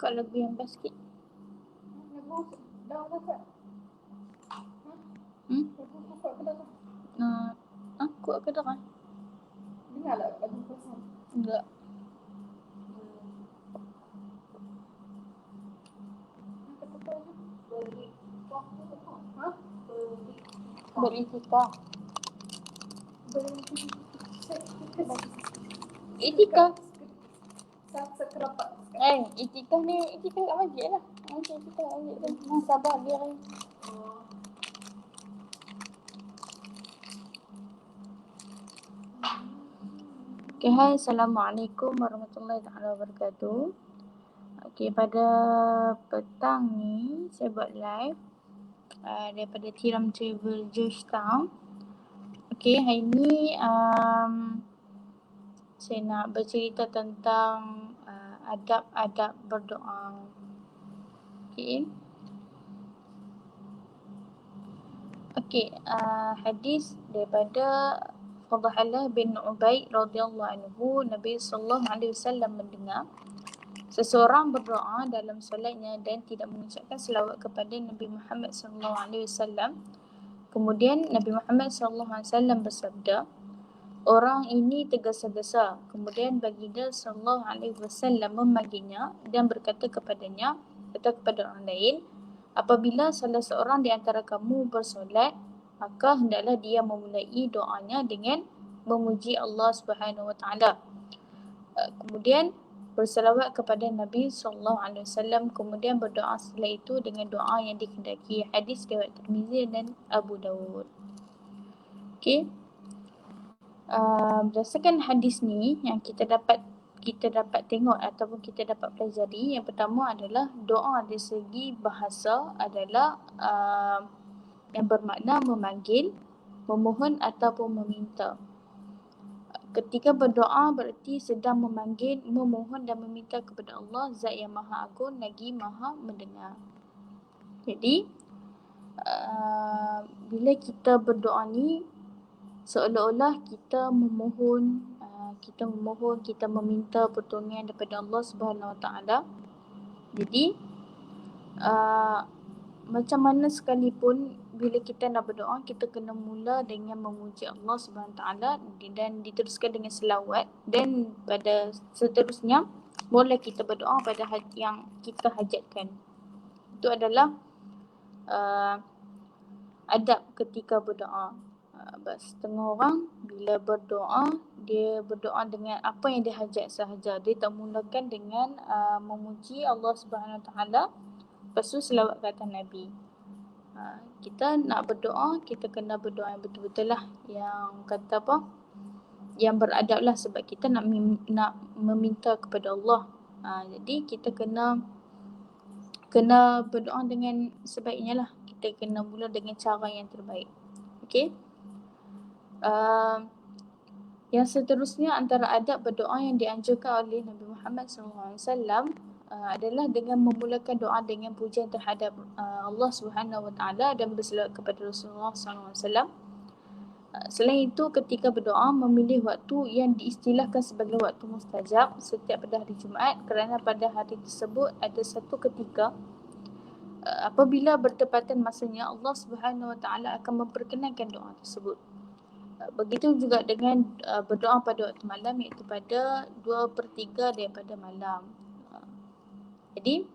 Buka lagu yang best sikit. Lagu dah buka. Lagu buka ke dah? Kuat ke dah? Dengar tak lagu kosong? Enggak. Beritikaf. Itikaf. Itikaf ni itikaf kat masjid lah. Macam itikaf kat masjid tu. Sabar dia. Okay, hai. Assalamualaikum warahmatullahi wabarakatuh. Okay, pada petang ni saya buat live daripada Tiram Travel Georgetown. Okay, hari ni saya nak bercerita tentang adab-adab berdoa. Okay. Okay, hadis daripada Fadhalah bin Ubaid radhiyallahu anhu, Nabi sallallahu alaihi wasallam mendengar seseorang berdoa dalam solatnya dan tidak mengucapkan selawat kepada Nabi Muhammad sallallahu alaihi wasallam. Kemudian Nabi Muhammad sallallahu alaihi wasallam bersabda, orang ini tergesa-gesa. Kemudian baginda sallallahu alaihi wasallam memanggilnya dan berkata kepadanya atau kepada orang lain, apabila salah seorang di antara kamu bersolat, maka hendaklah dia memulai doanya dengan memuji Allah Subhanahu Wa Taala. Kemudian berselawat kepada Nabi sallallahu alaihi wasallam, kemudian berdoa setelah itu dengan doa yang dikehendaki. Hadis riwayat Tirmizi dan Abu Dawud. Okey. Berdasarkan hadis ni yang kita dapat tengok ataupun kita dapat pelajari, yang pertama adalah doa dari segi bahasa adalah yang bermakna memanggil, memohon ataupun meminta. Ketika berdoa berarti sedang memanggil, memohon dan meminta kepada Allah, Zat yang Maha Agung lagi Maha Mendengar. Jadi bila kita berdoa ni seolah-olah kita memohon, kita meminta pertolongan daripada Allah Subhanahu Wa Taala. Jadi macam mana sekalipun bila kita nak berdoa, kita kena mula dengan memuji Allah Subhanahu Wa Taala dan diteruskan dengan selawat, dan pada seterusnya boleh kita berdoa pada yang kita hajatkan. Itu adalah adab ketika berdoa. Setengah orang bila berdoa, dia berdoa dengan apa yang dia hajat sahaja. Dia tak mulakan dengan memuji Allah Subhanahu Wa Taala, lepas tu selawat ke atas Nabi. Kita nak berdoa, kita kena berdoa yang betul-betul lah, yang kata apa, yang beradab lah, sebab kita nak meminta kepada Allah. Jadi kita kena berdoa dengan sebaiknya lah. Kita kena mula dengan cara yang terbaik. Okay. Yang seterusnya antara adab berdoa yang dianjurkan oleh Nabi Muhammad SAW adalah dengan memulakan doa dengan pujian terhadap Allah Subhanahu Wa Taala dan berselawat kepada Rasulullah SAW. Selain itu, ketika berdoa memilih waktu yang diistilahkan sebagai waktu mustajab setiap pada hari Jumaat, kerana pada hari tersebut ada satu ketika apabila bertepatan masanya, Allah Subhanahu Wa Taala akan memperkenankan doa tersebut. Begitu juga dengan berdoa pada waktu malam, iaitu pada 2/3 daripada malam. Jadi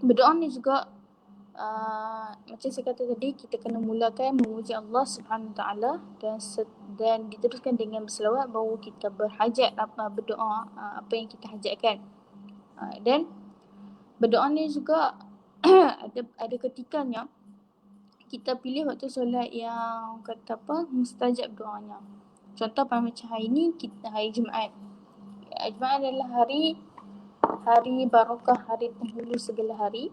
berdoa ni juga macam saya kata tadi, kita kena mulakan memuji Allah Subhanahu Wa Taala dan diteruskan dengan berselawat, baru kita berhajat berdoa apa yang kita hajatkan. Dan berdoa ni juga ada ketikanya kita pilih waktu solat yang kata apa, mustajab doanya. Contoh macam hari ni, hari Jumaat. Jumaat adalah hari barakah, hari penghulu segala hari.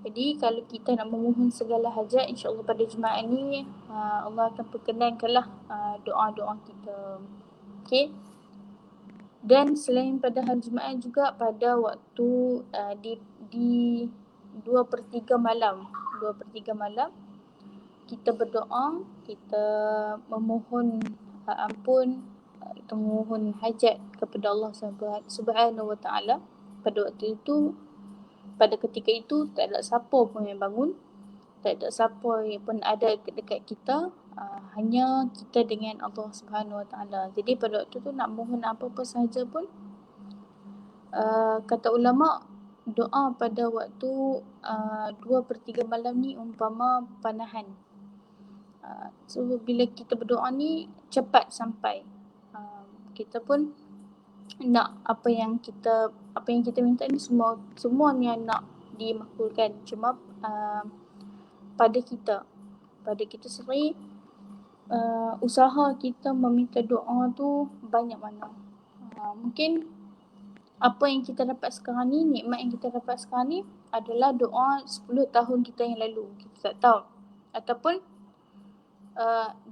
Jadi kalau kita nak memohon segala hajat, insya-Allah pada Jumaat ni Allah akan perkenankanlah doa-doa kita. Okey. Dan selain pada hari Jumaat juga pada waktu di 2/3 malam, kita berdoa, kita memohon ampun, kita memohon hajat kepada Allah Subhanahu Wa Taala pada waktu itu, pada ketika itu tak ada siapa pun yang bangun, tak ada siapa pun ada dekat kita, hanya kita dengan Allah Subhanahu Wa Taala. Jadi pada waktu tu nak mohon apa-apa sahaja pun, kata ulama, doa pada waktu 2/3 malam ni umpama panahan. So bila kita berdoa ni cepat sampai. Kita pun nak apa yang kita minta ni semuanya nak dimakbulkan. Cuma pada kita sendiri, usaha kita meminta doa tu banyak mana. Mungkin apa yang kita dapat sekarang ni, nikmat yang kita dapat sekarang ni adalah doa 10 tahun kita yang lalu. Kita tak tahu. Ataupun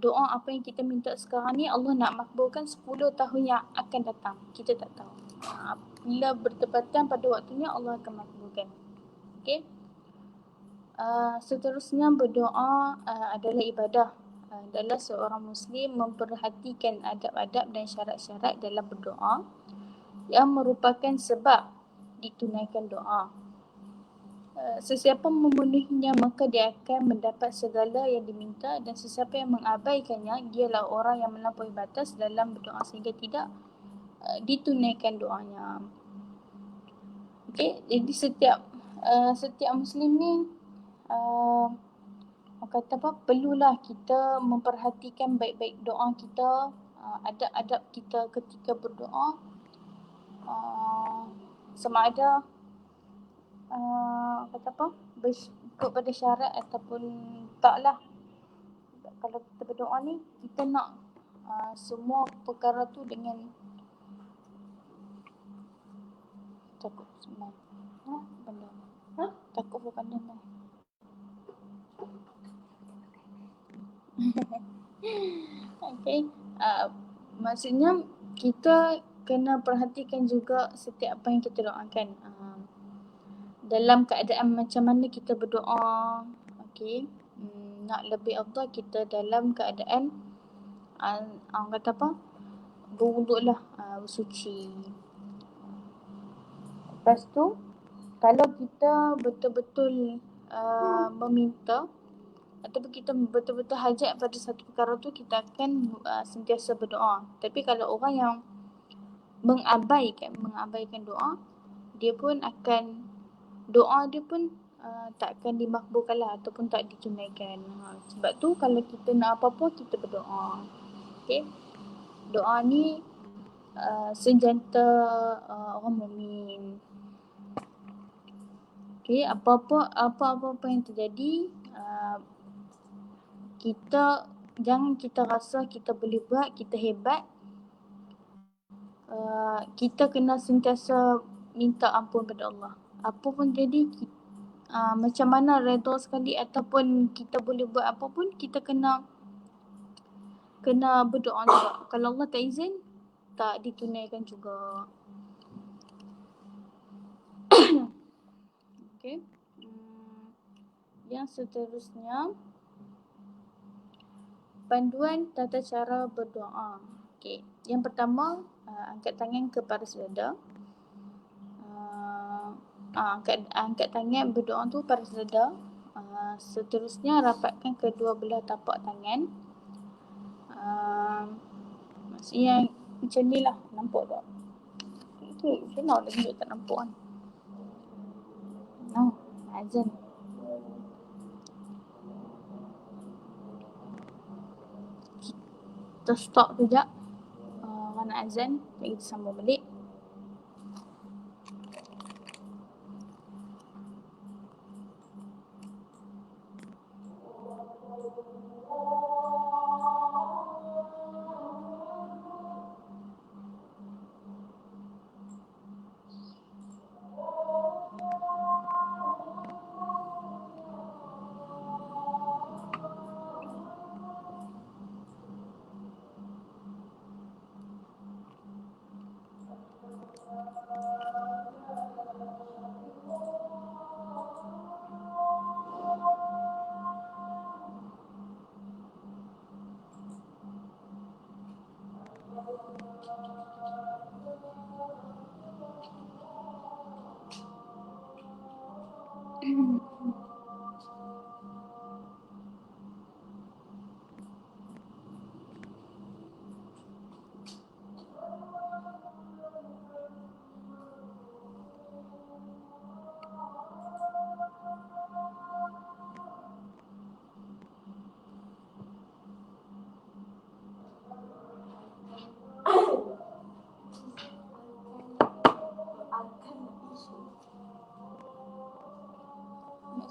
doa apa yang kita minta sekarang ni Allah nak makbulkan 10 tahun yang akan datang. Kita tak tahu. Bila bertepatan pada waktunya Allah akan makbulkan. Okay. Seterusnya berdoa adalah ibadah. Adalah seorang Muslim memperhatikan adab-adab dan syarat-syarat dalam berdoa yang merupakan sebab ditunaikan doa. Sesiapa memenuhinya maka dia akan mendapat segala yang diminta, dan sesiapa yang mengabaikannya dialah orang yang melampaui batas dalam berdoa sehingga tidak ditunaikan doanya. Okey, jadi setiap Muslim ni kata apa, perlulah kita memperhatikan baik-baik doa kita, adab-adab kita ketika berdoa, sama ada kata apa, ikut pada syarat ataupun taklah. Kalau kita berdoa ni, kita nak semua perkara tu dengan takut sebenarnya. Benda. Takut bukan benda. Okay. Maksudnya kita kena perhatikan juga setiap apa yang kita doakan. Dalam keadaan macam mana kita berdoa. Okay. Nak lebih afdal kita dalam keadaan orang kata apa, berwuduk lah, bersuci. Lepas tu, kalau kita betul-betul meminta ataupun kita betul-betul hajat pada satu perkara tu, kita akan sentiasa berdoa. Tapi kalau orang yang mengabaikan doa, dia pun akan, doa dia pun tak akan dimakbulkan lah ataupun tak ditunaikan. Sebab tu kalau kita nak apa-apa, kita berdoa. Okay. Doa ni senjata orang mukmin. Okay. Apa-apa yang terjadi, jangan kita rasa kita boleh buat, kita hebat. Kita kena sentiasa minta ampun pada Allah. Apa pun jadi, macam mana redha sekali ataupun kita boleh buat apa pun, kita kena berdoa juga. Kalau Allah tak izin, tak ditunaikan juga. Okay. Yang seterusnya, panduan tata cara berdoa. Okay. Yang pertama, angkat tangan ke paras dada. Angkat tangan berdoa tu paras dada. Seterusnya, rapatkan kedua belah tapak tangan. Maksudnya macam ni lah, nampak tak? Itu kenal dah tunjuk tak nampak kan? Azan. Kita stop kejap. Mana azan, kita sambung balik.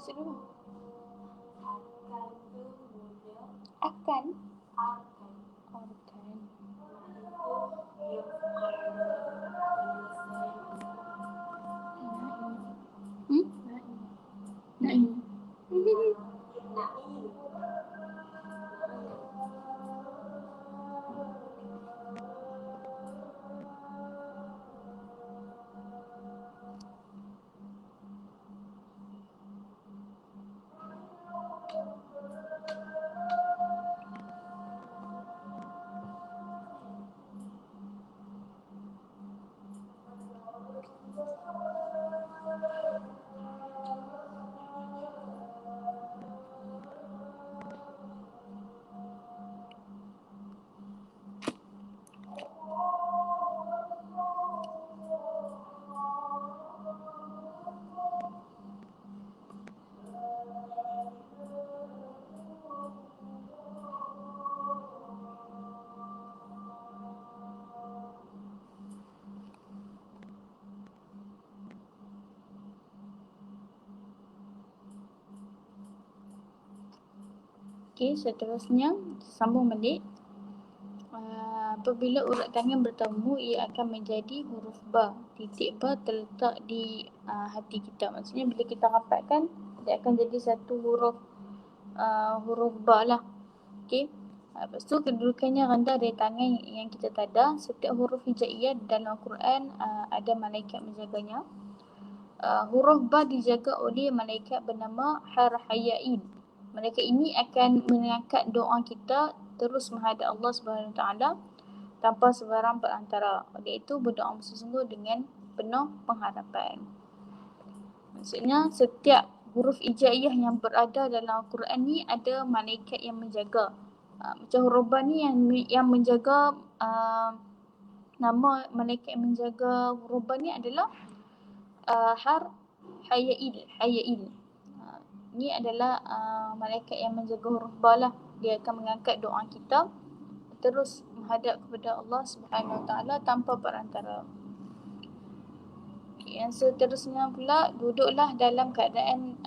Maksud dulu. Akan. Arkan. Hmm? Naim. Okey, seterusnya sambung balik. Apabila urat tangan bertemu, ia akan menjadi huruf ba. Titik ba terletak di hati kita. Maksudnya bila kita rapatkan, dia akan jadi satu huruf ba lah. Okey. Lepas tu kedudukannya rendah dari tangan yang kita tada. Setiap huruf hijaiyah dalam Al-Quran ada malaikat menjaganya. Huruf ba dijaga oleh malaikat bernama Har-Hayain. Malaikat ini akan mengangkat doa kita terus menghadap Allah Subhanahu Wa Taala tanpa sebarang perantara, iaitu berdoa bersungguh dengan penuh pengharapan. Maksudnya setiap huruf hijaiyah yang berada dalam Al-Quran ni ada malaikat yang menjaga. Macam huruf ba ni yang menjaga, nama malaikat yang menjaga huruf ba ni adalah Hayail. Ni adalah malaikat yang menjaga huruf ba lah. Dia akan mengangkat doa kita terus menghadap kepada Allah Subhanahu Wa Taala tanpa perantara. Okay, yang seterusnya pula, duduklah dalam keadaan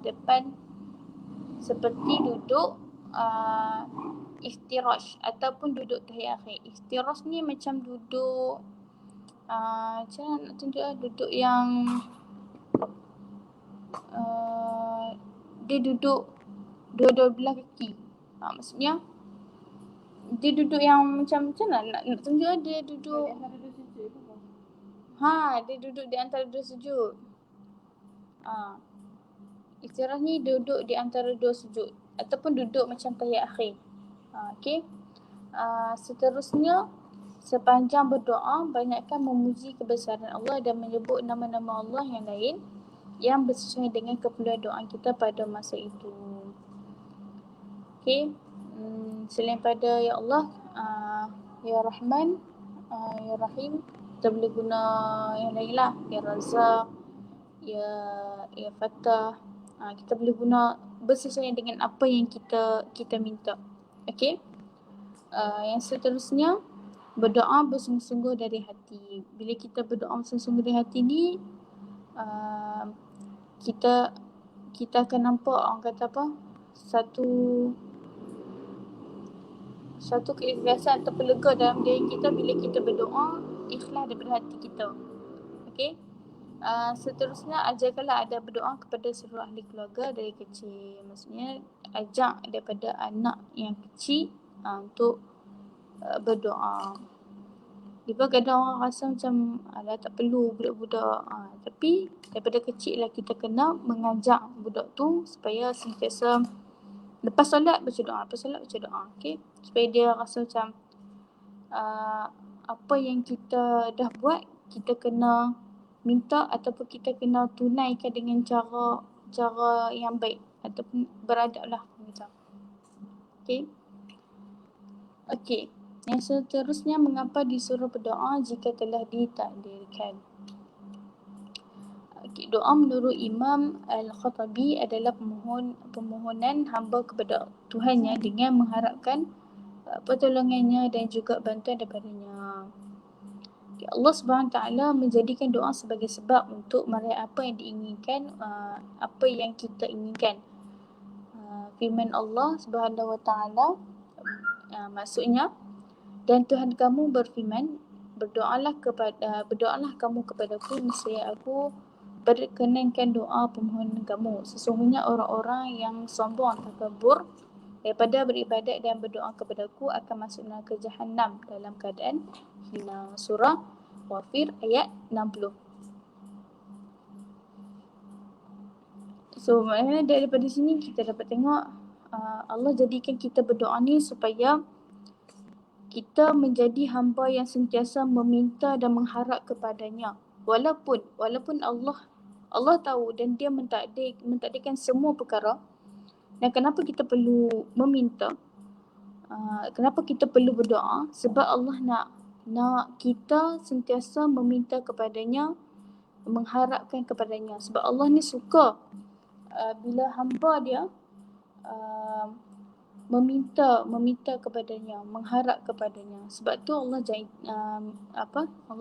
depan seperti duduk iftirash ataupun duduk tahiyat akhir. Iftirash ni macam duduk macam mana nak tunjuk lah, duduk yang dia duduk dua-dua belah kaki. Maksudnya dia duduk yang macam mana nak tunjuk lah, dia duduk dia duduk di antara dua sujud. Istirahat ni duduk di antara dua sujud ataupun duduk macam tahiyat akhir. Okey. Seterusnya, sepanjang berdoa, banyakkan memuji kebesaran Allah dan menyebut nama-nama Allah yang lain yang bersesuaian dengan keperluan doa kita pada masa itu. Okey. Selain pada Ya Allah, Ya Rahman, Ya Rahim, kita boleh guna yang lain lah. Ya Razak, Ya Fattah. Kita boleh guna bersesuaian dengan apa yang kita minta. Okey. Yang seterusnya, berdoa bersungguh-sungguh dari hati. Bila kita berdoa bersungguh-sungguh dari hati ni, kita akan nampak orang kata apa, satu keikhlasan atau pelega dalam diri kita bila kita berdoa ikhlas daripada hati kita. Okey. Seterusnya, ajarkanlah adab berdoa kepada seluruh ahli keluarga dari kecil. Maksudnya ajak daripada anak yang kecil untuk berdoa. Sebab kadang orang rasa macam alah tak perlu budak-budak. Tapi daripada kecil lah kita kena mengajak budak tu supaya sentiasa lepas solat baca doa, okey, supaya dia rasa macam apa yang kita dah buat kita kena minta ataupun kita kena tunaikan dengan cara yang baik ataupun beradab lah macam. Okey. Yang seterusnya, mengapa disuruh berdoa jika telah ditakdirkan? Doa menurut Imam Al-Khattabi adalah permohonan hamba kepada Tuhannya dengan mengharapkan pertolongannya dan juga bantuan daripadanya. Allah Subhanahu Wa Taala menjadikan doa sebagai sebab untuk meraih apa yang diinginkan, apa yang kita inginkan. Firman Allah Subhanahu Wa Taala, maksudnya, dan Tuhan kamu berfirman, berdoalah kamu kepadaku, nescaya aku berkenankan doa permohonan kamu. Sesungguhnya orang-orang yang sombong takabur daripada beribadat dan berdoa kepadaku akan masuk neraka Jahannam dalam keadaan hina. Surah Ghafir ayat 60. So maknanya daripada sini kita dapat tengok Allah jadikan kita berdoa ni supaya kita menjadi hamba yang sentiasa meminta dan mengharap kepadanya. Walaupun Allah tahu dan dia mentakdirkan semua perkara. Dan kenapa kita perlu meminta? Kenapa kita perlu berdoa? Sebab Allah nak kita sentiasa meminta kepadanya, mengharapkan kepadanya. Sebab Allah ni suka bila hamba dia meminta kepadanya, mengharap kepadanya. Sebab tu Allah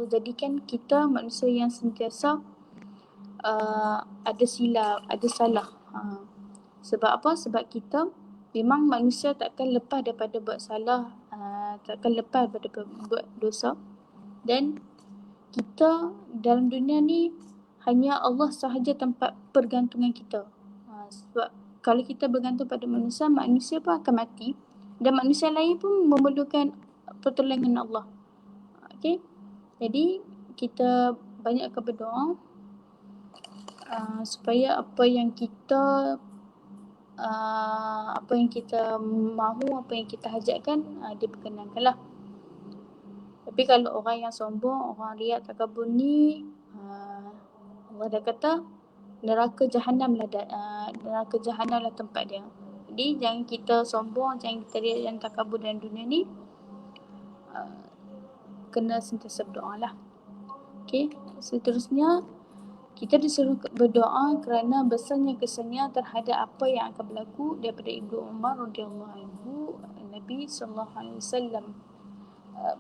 jadikan kita manusia yang sentiasa ada silap, ada salah. Sebab apa? Sebab kita memang manusia takkan lepas daripada buat salah, takkan lepas daripada buat dosa. Dan kita dalam dunia ni hanya Allah sahaja tempat pergantungan kita. Sebab kalau kita bergantung pada manusia pun akan mati dan manusia lain pun memerlukan pertolongan Allah. Okey. Jadi kita banyakkan berdoa supaya apa yang kita mahu, apa yang kita hajatkan diperkenankanlah. Tapi kalau orang yang sombong, orang riak takabur ni, Allah dah kata neraka Jahannam lah tempat dia. Jadi jangan kita sombong, jangan kita riak dan takabur dalam dunia ni. Kena sentiasa berdoa lah. Okay. Seterusnya kita disuruh berdoa kerana besarnya kesannya terhadap apa yang akan berlaku. Daripada Ibnu Umar radhiyallahu anhu, Nabi sallallahu alaihi wasallam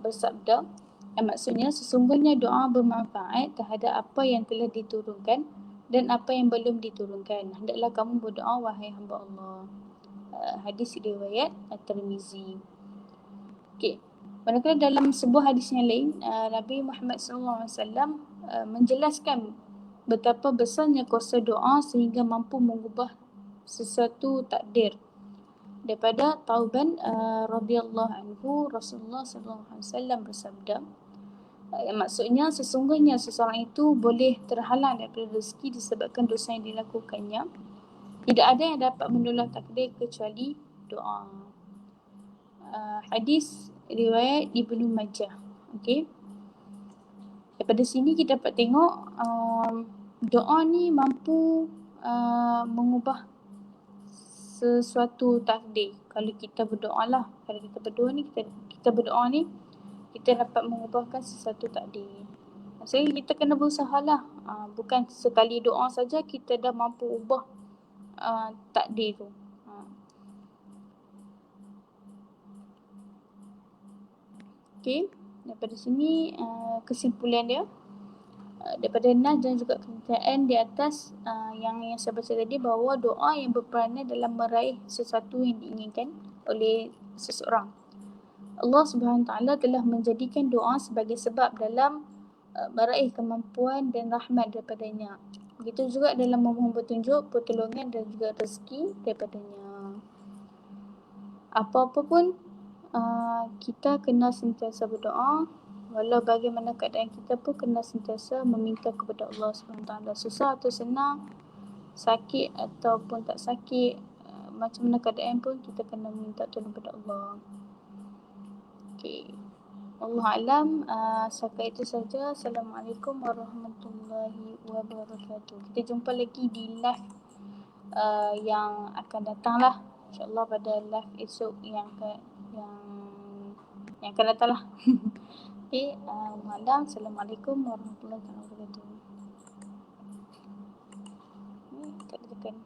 bersabda, maksudnya sesungguhnya doa bermanfaat terhadap apa yang telah diturunkan dan apa yang belum diturunkan. Hendaklah kamu berdoa wahai hamba Allah. Hadis riwayat At-Tirmizi. Okey. Manakala dalam sebuah hadis yang lain, Nabi Muhammad SAW menjelaskan betapa besarnya kuasa doa sehingga mampu mengubah sesuatu takdir. Daripada Tauban radhiyallahu anhu, Rasulullah SAW bersabda, maksudnya sesungguhnya seseorang itu boleh terhalang daripada rezeki disebabkan dosa yang dilakukannya. Tidak ada yang dapat menolak takdir kecuali doa. Hadis riwayat Ibnu Majah. Okey. Daripada sini kita dapat tengok doa ni mampu mengubah sesuatu takdir. Kalau kita berdoa lah, kalau kita berdoa ni kita dapat mengubahkan sesuatu takdir. Maksudnya kita kena berusaha lah. Bukan sekali doa saja kita dah mampu ubah takdir tu. Okay. Daripada sini kesimpulan dia, daripada nas dan juga kenyataan di atas yang saya baca tadi, bahawa doa yang berperanan dalam meraih sesuatu yang diinginkan oleh seseorang. Allah Subhanahu Taala telah menjadikan doa sebagai sebab dalam meraih kemampuan dan rahmat daripadanya. Begitu juga dalam memohon petunjuk, pertolongan dan juga rezeki daripadanya. Apa-apa pun kita kena sentiasa berdoa. Walau bagaimana keadaan kita pun kena sentiasa meminta kepada Allah Subhanahu Taala. Susah atau senang, sakit ataupun tak sakit, macam mana keadaan pun kita kena minta tolong kepada Allah. Okay. Allah alam, setakat itu saja. Assalamualaikum warahmatullahi wabarakatuh. Kita jumpa lagi di live yang akan datang lah. InsyaAllah pada live esok yang akan datang lah. Okay. Allah alam. Assalamualaikum warahmatullahi wabarakatuh. Tak tekan.